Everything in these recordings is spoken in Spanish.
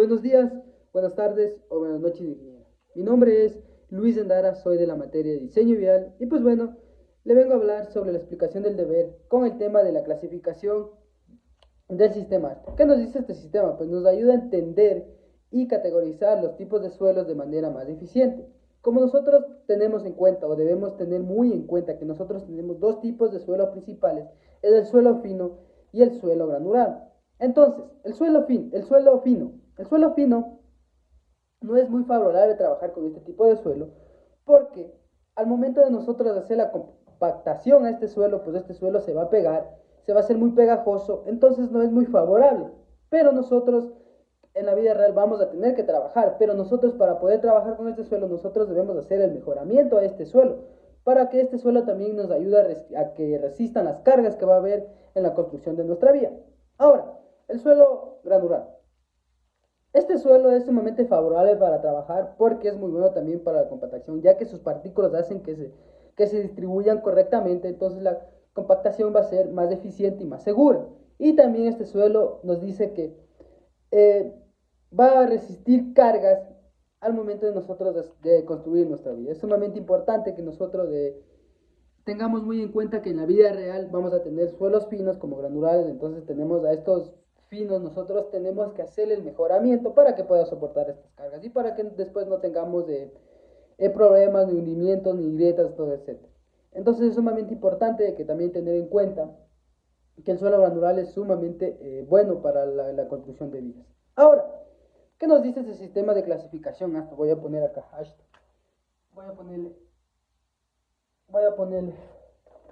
Buenos días, buenas tardes o buenas noches, ingeniero. Mi nombre es Luis Endara, soy de la materia de diseño vial y pues bueno, le vengo a hablar sobre la explicación del deber con el tema de la clasificación del sistema. ¿Qué nos dice este sistema? Pues nos ayuda a entender y categorizar los tipos de suelos de manera más eficiente. Como nosotros tenemos en cuenta o debemos tener muy en cuenta que nosotros tenemos dos tipos de suelo principales, es el suelo fino y el suelo granular. Entonces, el suelo fino no es muy favorable trabajar con este tipo de suelo porque al momento de nosotros hacer la compactación a este suelo, pues este suelo se va a pegar, se va a hacer muy pegajoso, entonces no es muy favorable. Pero nosotros en la vida real vamos a tener que trabajar, pero nosotros para poder trabajar con este suelo, nosotros debemos hacer el mejoramiento a este suelo, para que este suelo también nos ayude a que resistan las cargas que va a haber en la construcción de nuestra vía. Ahora, el suelo granular. Este suelo es sumamente favorable para trabajar porque es muy bueno también para la compactación, ya que sus partículas hacen que se distribuyan correctamente, entonces la compactación va a ser más eficiente y más segura. Y también este suelo nos dice que eh, va a resistir cargas al momento de nosotros de construir nuestra vida. Es sumamente importante que nosotros tengamos muy en cuenta que en la vida real vamos a tener suelos finos como granulares, entonces tenemos a estos finos, nosotros tenemos que hacer el mejoramiento para que pueda soportar estas cargas y para que después no tengamos problemas, ni hundimientos, ni grietas, todo etcétera. Entonces es sumamente importante que también tener en cuenta que el suelo granular es sumamente bueno para la construcción de vías. Ahora, ¿qué nos dice ese sistema de clasificación? Hasta voy a poner acá hashtag. Voy a ponerle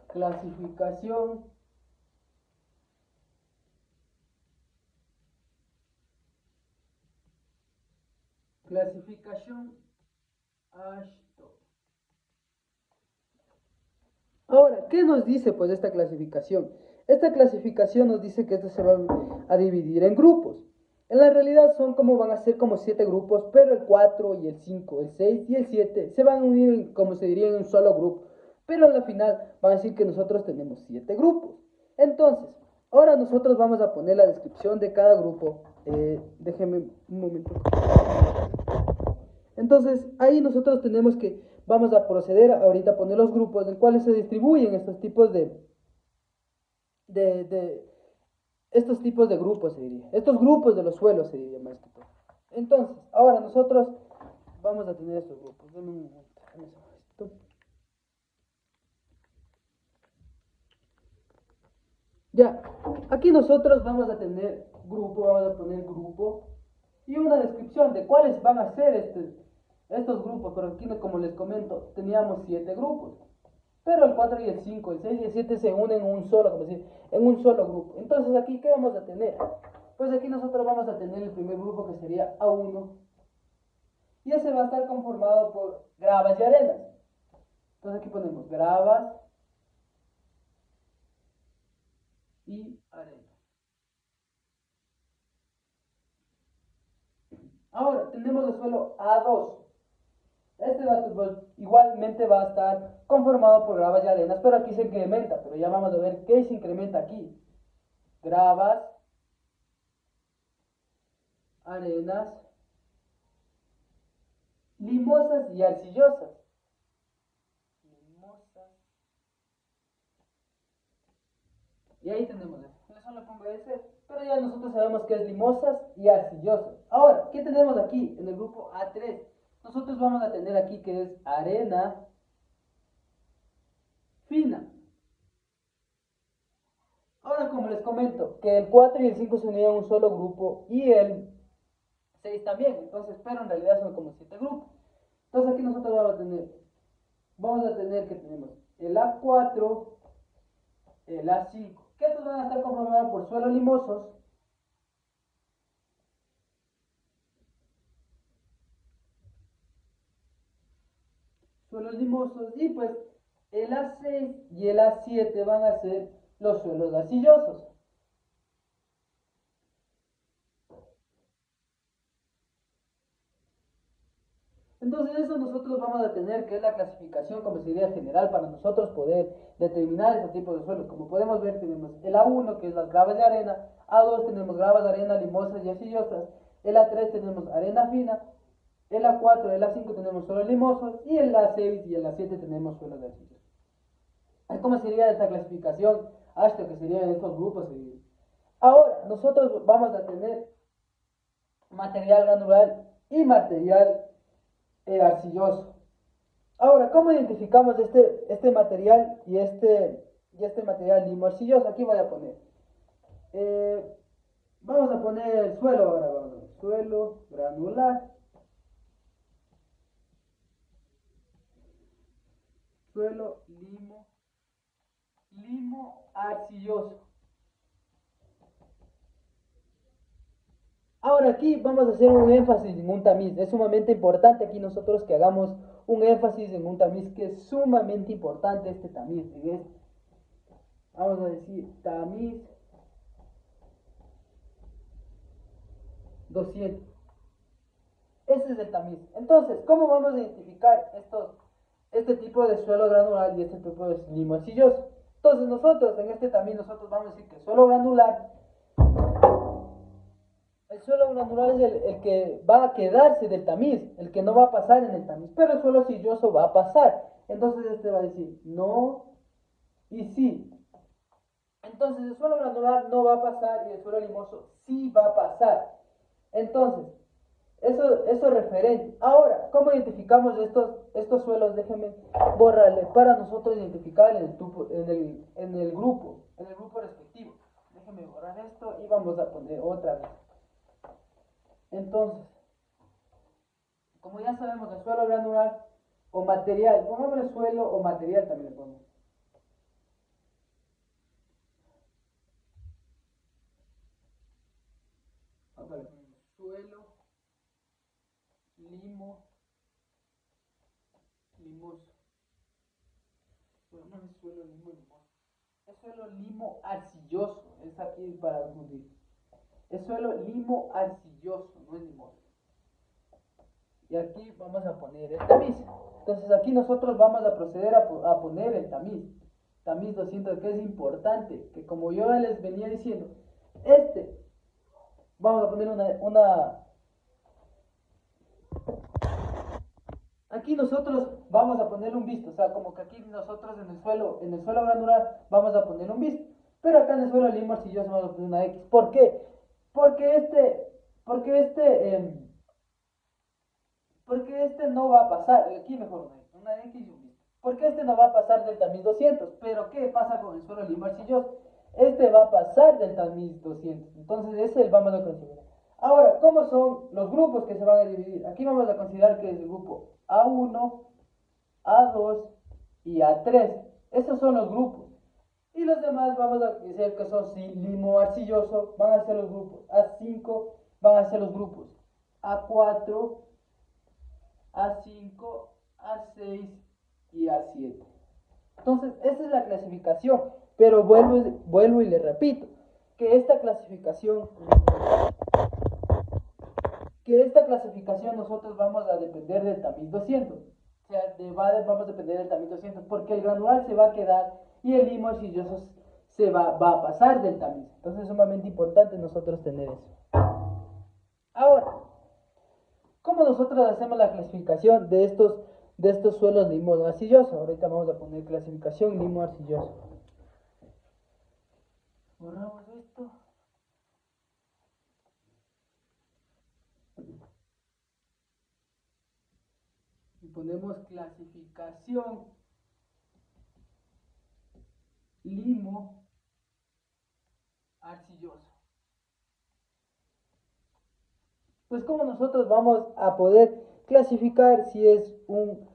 clasificación hashtag. Ahora, ¿qué nos dice pues esta clasificación? Esta clasificación nos dice que esto se va a dividir en grupos. En la realidad son como van a ser como 7 grupos, pero el 4 y el 5, el 6 y el 7 se van a unir como se diría en un solo grupo. Pero al final van a decir que nosotros tenemos 7 grupos. Entonces, ahora nosotros vamos a poner la descripción de cada grupo. Déjenme un momento. Entonces, ahí nosotros tenemos que, vamos a proceder ahorita a poner los grupos en cuales se distribuyen estos tipos de estos tipos de grupos, se diría. Estos grupos de los suelos, se diría más que todo. Entonces, ahora nosotros vamos a tener estos grupos. Dame un momento. Ya, aquí nosotros vamos a tener grupo, vamos a poner grupo y una descripción de cuáles van a ser estos grupos. Pero aquí, como les comento, teníamos 7 grupos. Pero el 4 y el 5, el 6 y el 7 se unen en un solo, como decir, en un solo grupo. Entonces, aquí, ¿qué vamos a tener? Pues aquí nosotros vamos a tener el primer grupo que sería A1. Y ese va a estar conformado por gravas y arenas. Entonces aquí ponemos gravas y arenas. Ahora, tenemos el suelo A2. Este igualmente va a estar conformado por gravas y arenas, pero aquí se incrementa. Pero ya vamos a ver qué se incrementa aquí. Gravas, arenas, limosas y arcillosas. Y ahí tenemos eso. Yo solo pongo ese, pero ya nosotros sabemos que es limosas y arcillosas. Ahora, ¿qué tenemos aquí en el grupo A3? Nosotros vamos a tener aquí que es arena fina. Ahora, como les comento, que el 4 y el 5 se unían a un solo grupo y el 6 también. Entonces, pero en realidad son como 7 grupos. Entonces aquí nosotros vamos a tener que tenemos el A4, el A5, que estos van a estar conformados por suelos limosos, y pues el A6 y el A7 van a ser los suelos arcillosos. Entonces eso nosotros vamos a tener que es la clasificación como sería general para nosotros poder determinar estos tipos de suelos. Como podemos ver tenemos el A1 que es las gravas de arena, A2 tenemos gravas de arena, limosas y arcillosas, el A3 tenemos arena fina, el A4 y el A5 tenemos suelos limosos, y el A6 y el A7 tenemos suelos de arcilla. ¿Cómo sería esta clasificación? Hasta que serían estos grupos. Ahora, nosotros vamos a tener material granular y material arcilloso. Ahora, ¿cómo identificamos este material y este material limo arcilloso? Aquí voy a poner. Vamos a poner el suelo ahora. Suelo granular. Suelo limo arcilloso. Ahora aquí vamos a hacer un énfasis en un tamiz. Es sumamente importante aquí nosotros que hagamos un énfasis en un tamiz, que es sumamente importante este tamiz. Vamos a decir tamiz 200. Ese es el tamiz. Entonces, ¿cómo vamos a identificar este tipo de suelo granular y este tipo de limo arcilloso? Entonces nosotros en este tamiz nosotros vamos a decir que el suelo granular es el que va a quedarse del tamiz, el que no va a pasar en el tamiz, pero el suelo arcilloso va a pasar. Entonces este va a decir no y sí. Entonces el suelo granular no va a pasar y el suelo limoso sí va a pasar. Entonces, eso es referente. Ahora, ¿cómo identificamos estos suelos? Déjenme borrarle para nosotros identificar en el grupo respectivo. Déjenme borrar esto y vamos a poner otra vez. Entonces, como ya sabemos, el suelo granular o material, pongámosle suelo o material también le pongo. Suelo limoso. No es suelo limoso. Es suelo limo arcilloso. Es aquí para confundir. Es suelo limo arcilloso, no es limoso. Y aquí vamos a poner el tamiz. Entonces aquí nosotros vamos a proceder a poner el tamiz. Tamiz 200, que es importante, que como yo les venía diciendo, vamos a poner aquí nosotros vamos a poner un visto, o sea, como que aquí nosotros en el suelo granular vamos a poner un visto, pero acá en el suelo limo arcilloso vamos a poner una X. ¿Por qué? Porque este no va a pasar, aquí mejor una X y un visto. Porque este no va a pasar del tamiz 200, pero ¿qué pasa con el suelo limo arcilloso? Este va a pasar del tamiz 200, entonces ese vamos a considerar. Ahora, ¿cómo son los grupos que se van a dividir? Aquí vamos a considerar que es el grupo A1, A2 y A3. Esos son los grupos. Y los demás vamos a decir que son limo arcilloso, van a ser los grupos A5, van a ser los grupos A4, A5, A6 y A7. Entonces, esa es la clasificación, pero vuelvo y le repito, que esta clasificación nosotros vamos a depender del tamiz 200. O sea, vamos a depender del tamiz 200, porque el granular se va a quedar y el limo arcilloso va a pasar del tamiz. Entonces es sumamente importante nosotros tener eso. Ahora, ¿cómo nosotros hacemos la clasificación de estos suelos limo arcilloso? Ahorita vamos a poner clasificación limo arcilloso. Borramos esto. Y ponemos clasificación limo arcilloso. Pues como nosotros vamos a poder clasificar si es un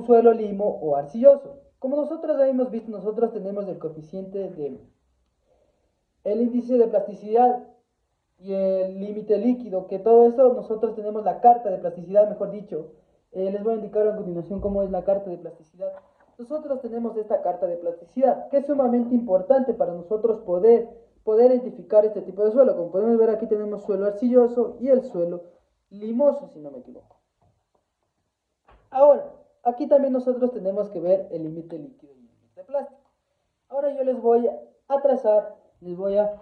suelo limo o arcilloso. Como nosotros ya hemos visto, nosotros tenemos el coeficiente el índice de plasticidad y el límite líquido, que todo eso nosotros tenemos la carta de plasticidad, mejor dicho. Les voy a indicar a continuación cómo es la carta de plasticidad. Nosotros tenemos esta carta de plasticidad, que es sumamente importante para nosotros poder identificar este tipo de suelo. Como podemos ver, aquí tenemos suelo arcilloso y el suelo limoso, si no me equivoco. Ahora, aquí también nosotros tenemos que ver el límite líquido y el límite plástico. Ahora yo les voy a trazar, les voy a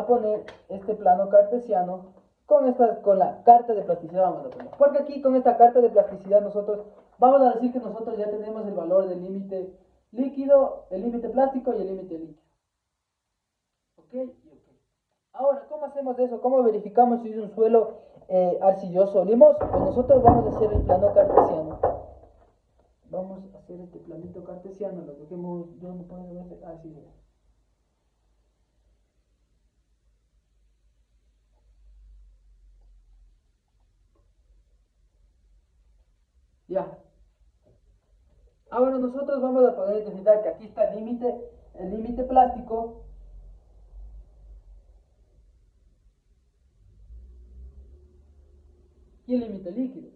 poner este plano cartesiano con la carta de plasticidad vamos a poner. Porque aquí con esta carta de plasticidad nosotros vamos a decir que nosotros ya tenemos el valor del límite líquido, el límite plástico y el límite líquido. ¿Ok? Y ok. Ahora, ¿cómo hacemos eso? ¿Cómo verificamos si es un suelo arcilloso o limoso? Pues nosotros vamos a hacer el plano cartesiano. Vamos a hacer este planito cartesiano, lo dejemos, yo no puedo ver, así es. Ya. Ahora nosotros vamos a poder identificar que aquí está el límite plástico y el límite líquido.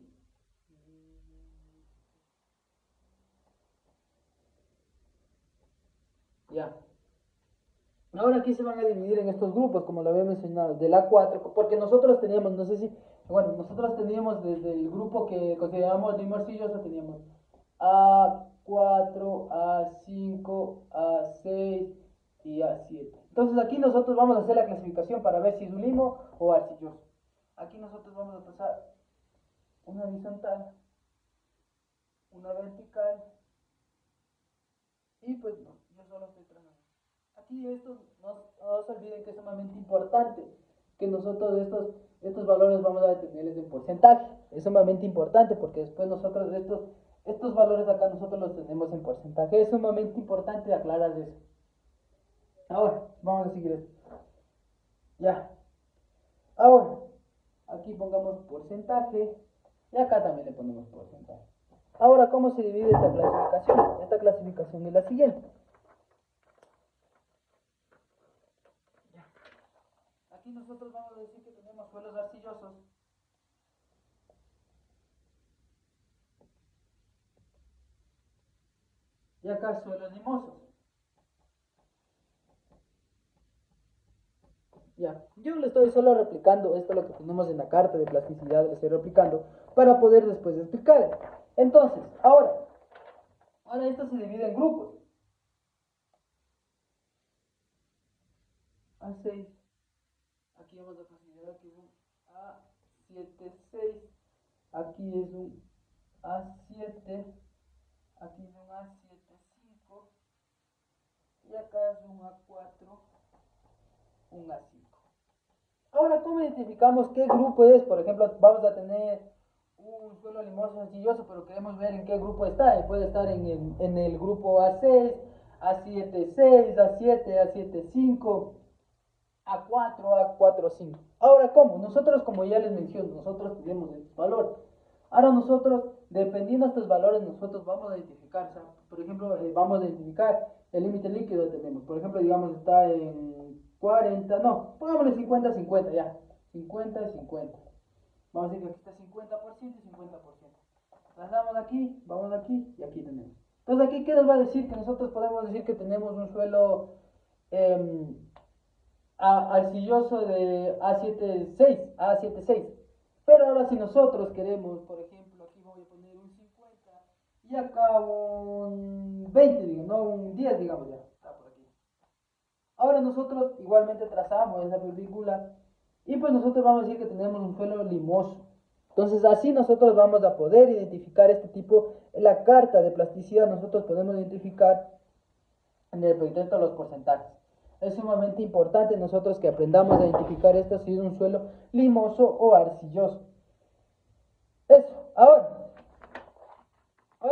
Ya. Ahora aquí se van a dividir en estos grupos, como lo había mencionado, del A4, porque nosotros teníamos, no sé si, bueno, nosotros teníamos desde el grupo que considerábamos limorcilloso, teníamos A4, A5, A6 y A7. Entonces aquí nosotros vamos a hacer la clasificación para ver si es un limo o arcilloso. Aquí nosotros vamos a pasar una horizontal, una vertical y pues no, yo solo estoy trazando. Aquí esto no se olviden que es sumamente importante que nosotros estos valores vamos a determinarles en porcentaje. Es sumamente importante porque después nosotros estos valores acá nosotros los tenemos en porcentaje. Es sumamente importante aclarar eso. Ahora, vamos a seguir esto. Ya. Ahora, aquí pongamos porcentaje y acá también le ponemos porcentaje. Ahora, ¿cómo se divide esta clasificación? Esta clasificación es la siguiente. Aquí nosotros vamos a decir que tenemos suelos arcillosos. Y acá suelos limosos. Ya, yo le estoy solo replicando esto lo que tenemos en la carta de plasticidad, le estoy replicando para poder después explicar. Entonces, ahora esto se divide en grupos. A6, aquí vamos a considerar que es un A76, aquí es un A7, aquí es un A75 y acá es un A4, un A5. Ahora, ¿cómo identificamos qué grupo es? Por ejemplo, vamos a tener un suelo limoso arcilloso, pero queremos ver en qué grupo está. Y puede estar en el grupo A6, A7, 6, A7, A7, 5, A4, A4, 5. Ahora, ¿cómo? Nosotros, como ya les menciono, nosotros tenemos estos valores. Ahora nosotros, dependiendo de estos valores, nosotros vamos a identificar, o sea, por ejemplo, vamos a identificar el límite líquido que tenemos. Por ejemplo, digamos, está en 40, no, pongámosle 50-50 ya. 50-50. Vamos a decir que aquí está 50% y 50%. Pasamos aquí, vamos aquí y aquí tenemos. Entonces, aquí, ¿qué nos va a decir? Que nosotros podemos decir que tenemos un suelo eh, arcilloso de A76. Pero ahora si nosotros queremos, por ejemplo, aquí voy a poner un 50 y acá un 20, digamos, no un 10, digamos ya, está por aquí. Ahora nosotros igualmente trazamos esa película y pues nosotros vamos a decir que tenemos un suelo limoso. Entonces así nosotros vamos a poder identificar este tipo, en la carta de plasticidad nosotros podemos identificar en el proyecto los porcentajes. Es sumamente importante nosotros que aprendamos a identificar esto si es un suelo limoso o arcilloso. Eso, ahora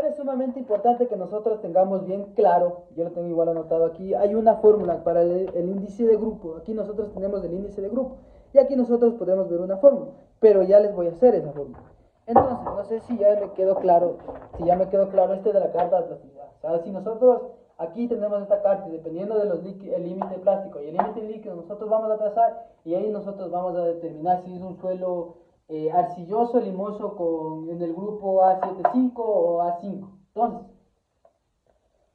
es sumamente importante que nosotros tengamos bien claro, yo lo tengo igual anotado aquí, hay una fórmula para el índice de grupo, aquí nosotros tenemos el índice de grupo y aquí nosotros podemos ver una fórmula, pero ya les voy a hacer esa fórmula. Entonces, no sé si ya me quedó claro, si ya me quedó claro este de la carta de plasticidad. O sea, si nosotros aquí tenemos esta carta y dependiendo de el límite plástico y el límite líquido, nosotros vamos a trazar y ahí nosotros vamos a determinar si es un suelo arcilloso, limoso en el grupo A75 o A5. Entonces,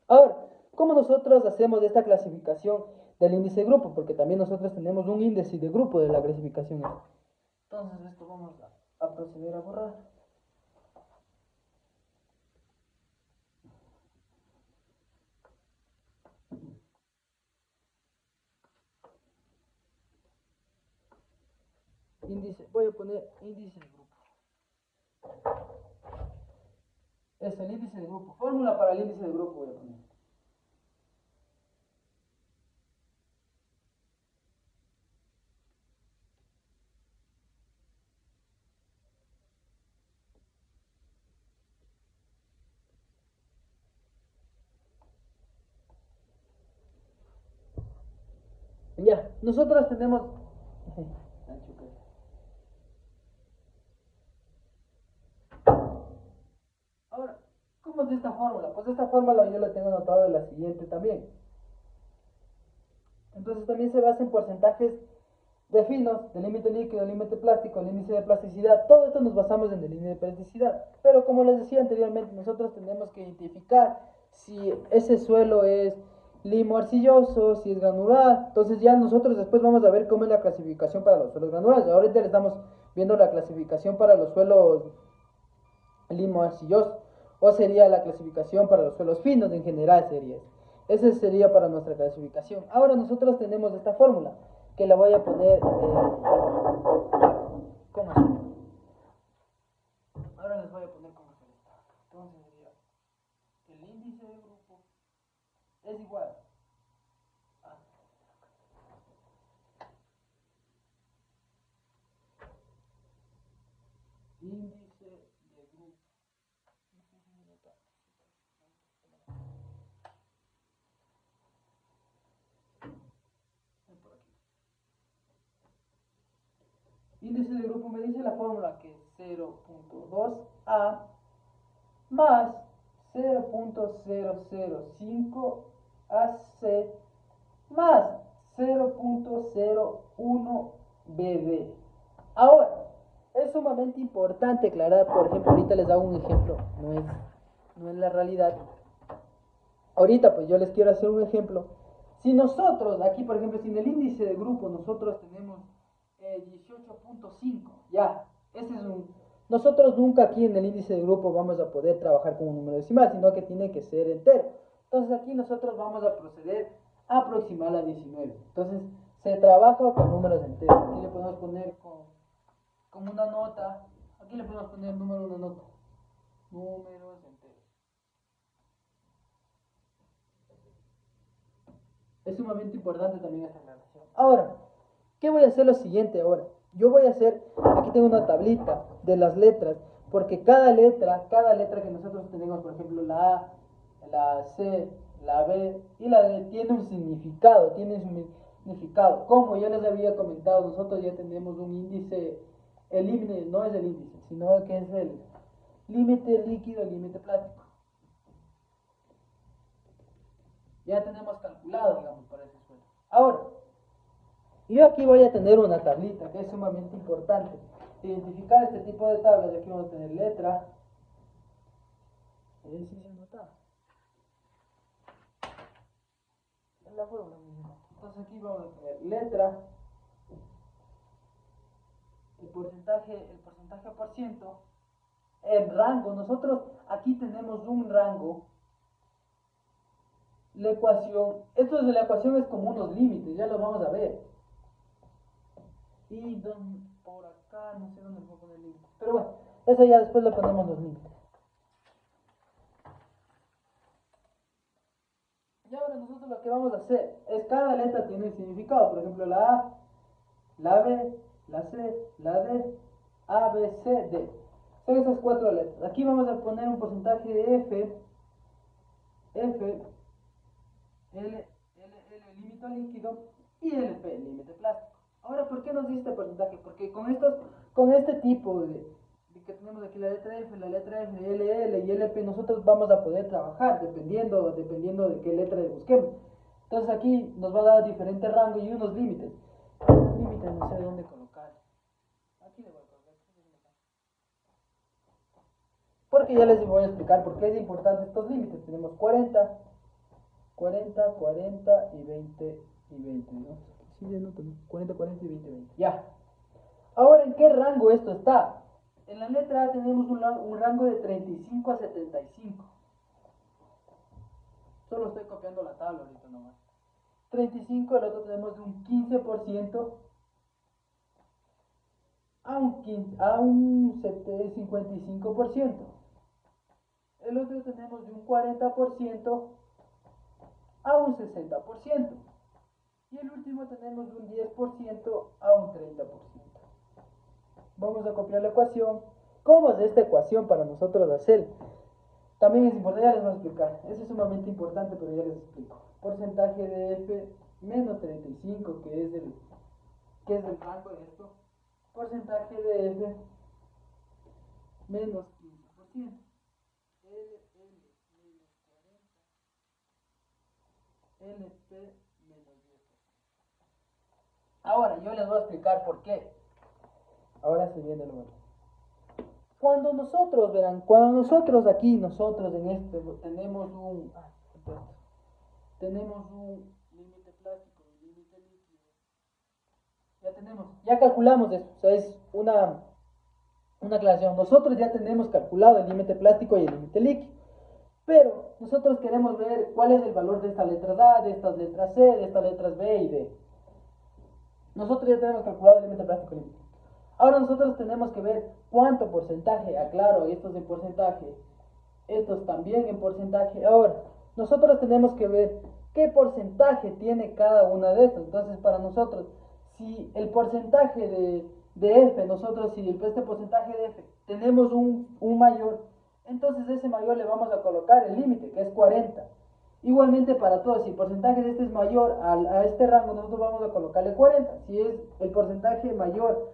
ahora, ¿cómo nosotros hacemos esta clasificación del índice de grupo? Porque también nosotros tenemos un índice de grupo de la clasificación. Entonces, esto vamos a proceder a borrar. índice, voy a poner índice de grupo. Es el índice de grupo. Fórmula para el índice de grupo voy a poner. Ya, nosotros tenemos... Ahora, ¿cómo es esta fórmula? Pues esta fórmula yo la tengo anotada de la siguiente también. Entonces también se basa en porcentajes de finos, del límite líquido, del límite plástico, el índice de plasticidad. Todo esto nos basamos en el índice de plasticidad. Pero como les decía anteriormente, nosotros tenemos que identificar si ese suelo es limo arcilloso, si es granular. Entonces ya nosotros después vamos a ver cómo es la clasificación para los suelos granulares. Ahorita le estamos viendo la clasificación para los suelos limo arcilloso, o sería la clasificación para los suelos finos en general sería. Ese sería para nuestra clasificación. Ahora nosotros tenemos esta fórmula que la voy a poner con azul. Ahora les voy a poner con azul. Entonces sería el índice de grupo es igual a índice de grupo. Índice de grupo me dice la fórmula que es 0.2a más 0.005 AC más 0.01 BD. Ahora, es sumamente importante aclarar, por ejemplo, ahorita les hago un ejemplo, no es la realidad. Ahorita pues yo les quiero hacer un ejemplo. Si nosotros, aquí por ejemplo, si en el índice de grupo nosotros tenemos 18.5, ya, ese es un... Nosotros nunca aquí en el índice de grupo vamos a poder trabajar con un número decimal, sino que tiene que ser entero. Entonces aquí nosotros vamos a proceder a aproximar a 19. Entonces se trabaja con números enteros. Aquí le podemos poner con una nota, aquí le podemos poner número una nota. Números enteros. Es sumamente importante también esta aclaración. Ahora, ¿qué voy a hacer lo siguiente ahora? Yo voy a hacer, aquí tengo una tablita de las letras, porque cada letra que nosotros tenemos, por ejemplo, la A, la C, la B y la D, tiene un significado, Como ya les había comentado, nosotros ya tenemos un índice, el límite no es el índice, sino que es el límite líquido, límite plástico. Ya tenemos calculado, digamos, para ese suelo. Ahora, yo aquí voy a tener una tablita que es sumamente importante. Identificar este tipo de tablas. Aquí vamos a tener letra. ¿Sí se nota? Es la fórmula misma. Entonces aquí vamos a tener letra, el porcentaje por ciento, el rango. Nosotros aquí tenemos un rango. La ecuación, esto de la ecuación es como unos límites, ya lo vamos a ver. Y por acá, no sé dónde puedo poner el límite. Pero bueno, eso ya después le ponemos los límites. Y ahora nosotros lo que vamos a hacer es cada letra tiene un significado. Por ejemplo, la A, la B, la C, la D, A, B, C, D. Son esas cuatro letras. Aquí vamos a poner un porcentaje de F, L, límite líquido y LP, límite plástico. Ahora, ¿por qué nos dice este porcentaje? Porque con este tipo de que tenemos aquí la letra F, L y LP, nosotros vamos a poder trabajar dependiendo de qué letra busquemos. Entonces aquí nos va a dar diferentes rangos y unos límites. Los límites no sé dónde colocar. Aquí le voy a colocar. Porque ya les voy a explicar por qué es importante estos límites. Tenemos 40, 40 y 20, ¿no? Sí, ya no, 40, 40 y 20, 20. Ya. Ahora, ¿en qué rango esto está? En la letra A tenemos un rango de 35 a 75. Solo estoy copiando la tabla ahorita nomás. 35, el otro tenemos de un 15%. a un 55%. El otro tenemos de un 40% a un 60%. Y el último tenemos de un 10% a un 30%. Vamos a copiar la ecuación. ¿Cómo es esta ecuación para nosotros hacer? También es importante, ya les voy a explicar. Eso es sumamente importante, pero ya les explico. Porcentaje de F menos 35, que es el rango de esto. Porcentaje de F menos 15%. LP menos 10%. Ahora, yo les voy a explicar por qué. Ahora se viene lo bueno. Cuando nosotros, verán, cuando nosotros aquí, nosotros en este, tenemos un límite plástico, un límite líquido, ya calculamos eso, o sea, es una aclaración. Nosotros ya tenemos calculado el límite plástico y el límite líquido, pero nosotros queremos ver cuál es el valor de estas letras A, de estas letras C, de estas letras B y D. Nosotros ya tenemos calculado el límite plástico y el límite. Ahora nosotros tenemos que ver cuánto porcentaje, aclaro, estos en porcentaje, estos también en porcentaje. Ahora, nosotros tenemos que ver qué porcentaje tiene cada una de estas. Entonces, para nosotros, si el porcentaje de F, nosotros si este porcentaje de F tenemos un mayor, entonces ese mayor le vamos a colocar el límite, que es 40. Igualmente para todos, si el porcentaje de este es mayor a este rango, nosotros vamos a colocarle 40. Si es el porcentaje mayor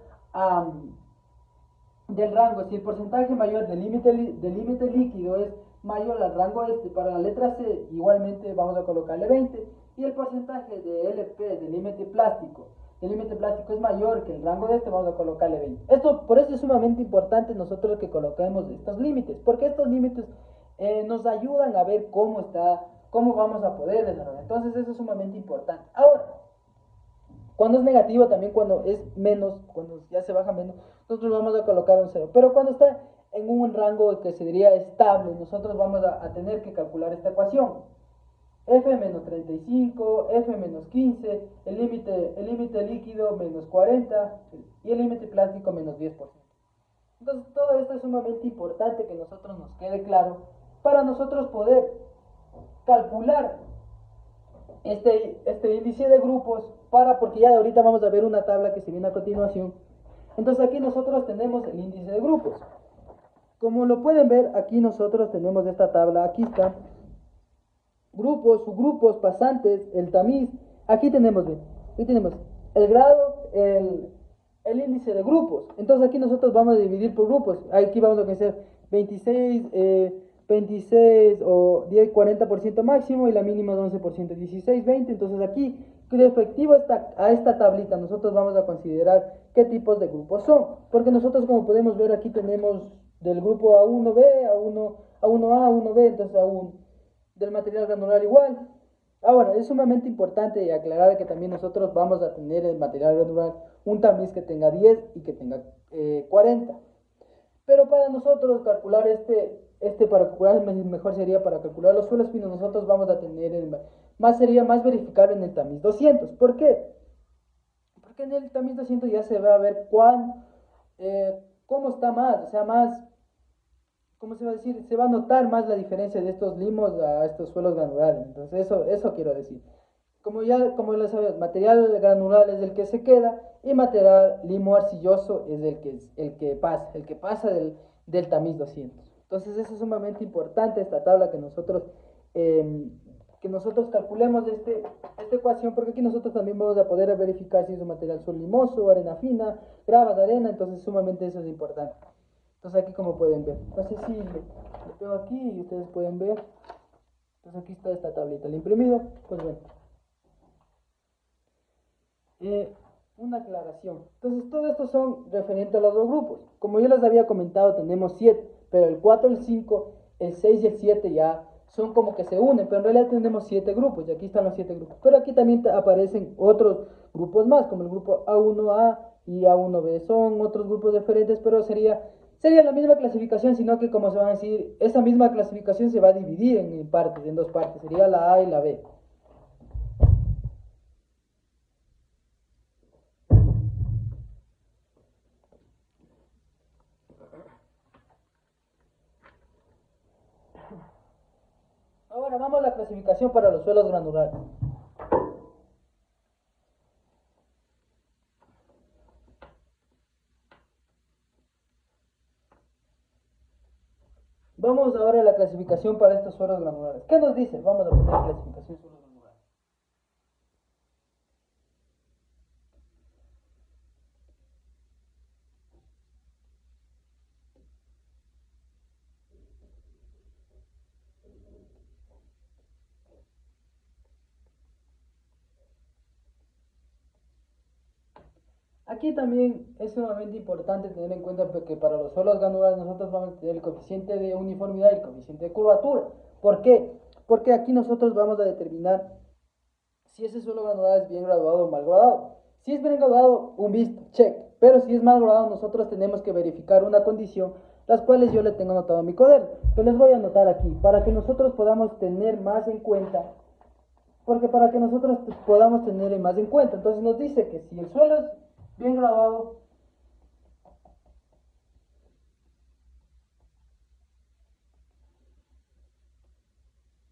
del rango, si el porcentaje mayor del límite líquido es mayor al rango este, para la letra C, igualmente vamos a colocarle 20. Y el porcentaje de LP, del límite plástico es mayor que el rango de este, vamos a colocarle 20. Por eso es sumamente importante nosotros que coloquemos estos límites, porque estos límites nos ayudan a ver cómo vamos a poder desarrollar. Entonces eso es sumamente importante. Ahora, cuando es negativo, también cuando es menos, cuando ya se baja menos, nosotros vamos a colocar un 0. Pero cuando está en un rango que se diría estable, nosotros vamos a tener que calcular esta ecuación. F menos 35, F menos 15, el límite líquido menos 40 y el límite plástico menos 10%. Entonces todo esto es sumamente importante que nosotros nos quede claro para nosotros poder calcular este índice de grupos, porque ya de ahorita vamos a ver una tabla que se viene a continuación. Entonces aquí nosotros tenemos el índice de grupos. Como lo pueden ver, aquí nosotros tenemos esta tabla, aquí está, grupos, subgrupos, pasantes, el tamiz. Aquí tenemos el grado, el índice de grupos. Entonces aquí nosotros vamos a dividir por grupos. Aquí vamos a conocer 26 o 10, 40% máximo y la mínima es 11%, 16, 20. Entonces aquí, efectivo a esta tablita, nosotros vamos a considerar qué tipos de grupos son. Porque nosotros, como podemos ver, aquí tenemos del grupo A1B, A1A, A1B, entonces del material granular igual. Ahora, es sumamente importante aclarar que también nosotros vamos a tener el material granular un tamiz que tenga 10 y que tenga 40. Pero para nosotros calcular para calcular mejor sería para calcular los suelos finos, nosotros vamos a tener sería más verificable en el tamiz 200. ¿Por qué? Porque en el tamiz 200 ya se va a ver cómo está más, o sea, ¿cómo se va a decir? Se va a notar más la diferencia de estos limos a estos suelos granulares. Entonces eso quiero decir. Como lo sabes, material granular es el que se queda y material limo arcilloso es el que pasa del tamiz 200. Entonces eso es sumamente importante, esta tabla que nosotros calculemos esta ecuación, porque aquí nosotros también vamos a poder verificar si es un material suelo limoso, arena fina, gravas de arena. Entonces sumamente eso es importante. Entonces aquí, como pueden ver, entonces si le pego aquí y ustedes pueden ver, entonces aquí está esta tablita, el imprimido. Pues bueno, una aclaración. Entonces todo esto son referentes a los dos grupos. Como yo les había comentado, tenemos 7, pero el 4, el 5, el 6 y el 7 ya son como que se unen, pero en realidad tenemos 7 grupos, y aquí están los 7 grupos. Pero aquí también aparecen otros grupos más, como el grupo A1A y A1B. Son otros grupos diferentes, pero sería la misma clasificación, sino que, como se va a decir, esa misma clasificación se va a dividir en partes, en dos partes. Sería la A y la B. acabamos la clasificación para los suelos granulares. Vamos ahora a la clasificación para estos suelos granulares. ¿Qué nos dice? Vamos a poner clasificación de suelos granulares. Aquí también es sumamente importante tener en cuenta que para los suelos granulares nosotros vamos a tener el coeficiente de uniformidad y el coeficiente de curvatura. ¿Por qué? Porque aquí nosotros vamos a determinar si ese suelo granular es bien graduado o mal graduado. Si es bien graduado, un visto, check. Pero si es mal graduado, nosotros tenemos que verificar una condición, las cuales yo le tengo anotado a mi cuaderno. Pero les voy a anotar aquí, para que nosotros podamos tener más en cuenta. Porque para que nosotros podamos tener más en cuenta. Entonces nos dice que si el suelo es bien graduado,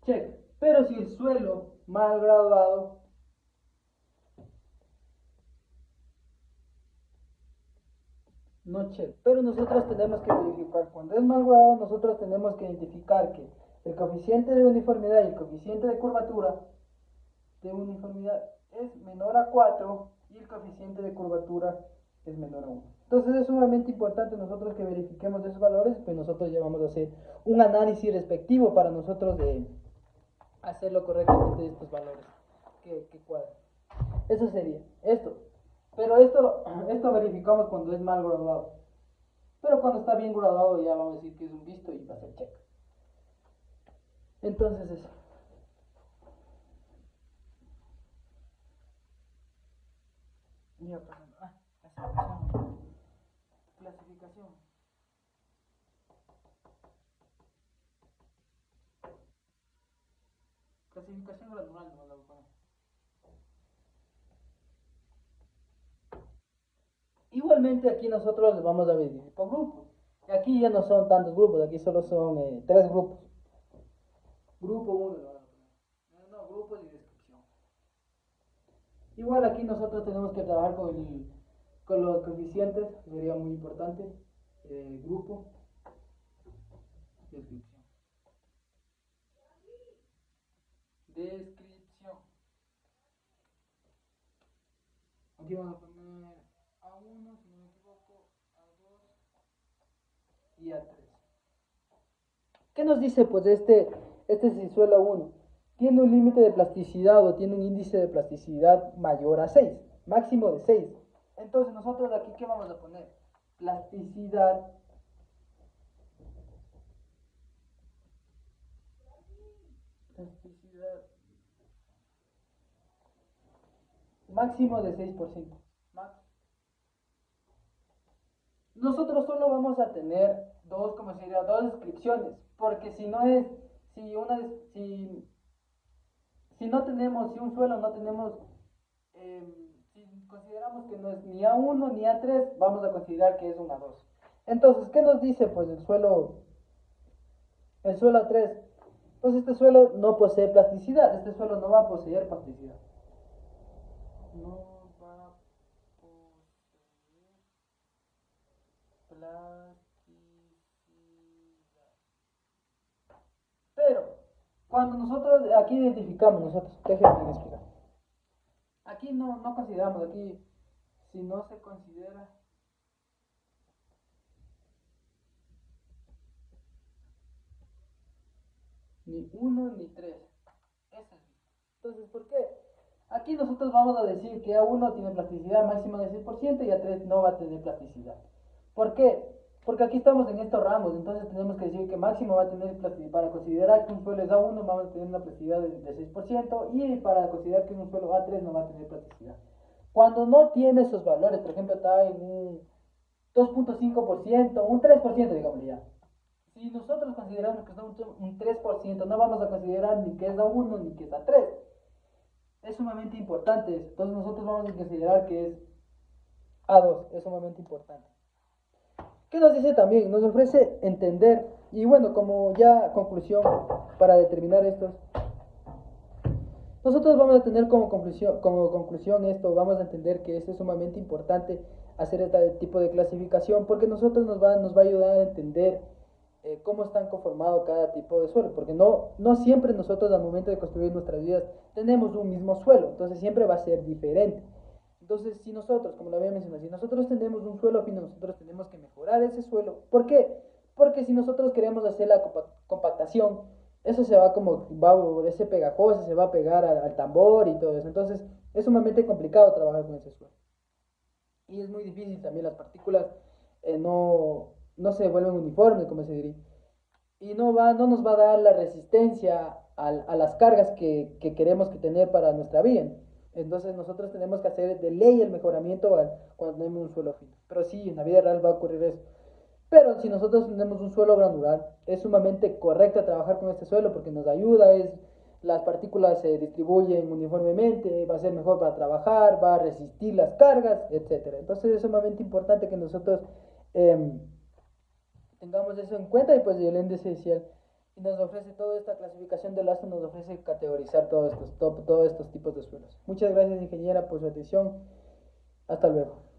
check. Pero si el suelo mal graduado, no check. Pero nosotros tenemos que verificar. Cuando es mal graduado, nosotros tenemos que identificar que el coeficiente de uniformidad y el coeficiente de curvatura de uniformidad es menor a 4 y el coeficiente de curvatura es menor a 1. Entonces es sumamente importante nosotros que verifiquemos esos valores, pues nosotros ya vamos a hacer un análisis respectivo para nosotros de hacerlo correctamente de estos valores que cuadran. Eso sería esto. Pero esto verificamos cuando es mal graduado. Pero cuando está bien graduado ya vamos a decir que es un visto y va a ser check. Entonces eso. Ya, clasificación. Clasificación gradual no la voy a poner. Igualmente aquí nosotros vamos a dividir por grupos. Aquí ya no son tantos grupos, aquí solo son 3 grupos. Grupo 1 lo van a poner. No, grupos y descripción. Igual aquí nosotros tenemos que trabajar con los coeficientes, sería muy importante. Grupo, descripción. Descripción. Aquí vamos a poner A1, si no me equivoco, A2 y A3. ¿Qué nos dice pues este suelo 1? Tiene un límite de plasticidad o tiene un índice de plasticidad mayor a 6, máximo de 6. Entonces nosotros aquí, ¿qué vamos a poner? Plasticidad máximo de 6%. Nosotros solo vamos a tener dos descripciones, porque si no es, si no tenemos, si un suelo no tenemos, si consideramos que no es ni A1 ni A3, vamos a considerar que es un A2. Entonces, ¿qué nos dice pues el suelo A3? Pues este suelo no posee plasticidad, este suelo no va a poseer plasticidad. No va a poseer plasticidad. Pero, cuando nosotros aquí identificamos, déjenme explicar. Aquí no consideramos, aquí si no se considera ni 1 ni 3. Entonces, ¿por qué? Aquí nosotros vamos a decir que A1 tiene plasticidad máxima de 6% y A3 no va a tener plasticidad. ¿Por qué? Porque aquí estamos en estos rangos, entonces tenemos que decir que máximo va a tener plasticidad. Para considerar que un suelo es A1 vamos a tener una plasticidad de 6% y para considerar que un suelo A3 no va a tener plasticidad. Cuando no tiene esos valores, por ejemplo está en un 2.5%, un 3% digamos ya. Si nosotros consideramos que es un 3%, no vamos a considerar ni que es A1 ni que es A3. Es sumamente importante eso. Entonces nosotros vamos a considerar que es A2, es sumamente importante. ¿Qué nos dice también? Nos ofrece entender, y bueno, como ya conclusión para determinar estos, Nosotros vamos a tener como conclusión esto, vamos a entender que es sumamente importante hacer este tipo de clasificación porque nos va a ayudar a entender cómo están conformados cada tipo de suelo, porque no siempre nosotros al momento de construir nuestras vidas tenemos un mismo suelo, entonces siempre va a ser diferente. Entonces, si nosotros, como lo había mencionado, si nosotros tenemos un suelo fino, nosotros tenemos que mejorar ese suelo. ¿Por qué? Porque si nosotros queremos hacer la compactación, eso se va como, ese pegajoso se va a pegar al tambor y todo eso. Entonces, es sumamente complicado trabajar con ese suelo. Y es muy difícil también, las partículas no se vuelven uniformes, como se diría. Y no nos va a dar la resistencia a las cargas que queremos que tener para nuestra vida. Entonces nosotros tenemos que hacer de ley el mejoramiento cuando tenemos un suelo fino. Pero sí, en la vida real va a ocurrir eso. Pero si nosotros tenemos un suelo granular, es sumamente correcto trabajar con este suelo porque nos ayuda, las partículas se distribuyen uniformemente, va a ser mejor para trabajar, va a resistir las cargas, etcétera. Entonces es sumamente importante que nosotros eh, tengamos eso en cuenta y pues el índice inicial y nos ofrece toda esta clasificación del ASO, nos ofrece categorizar todos estos tipos de suelos. Muchas gracias ingeniera por su atención. Hasta luego.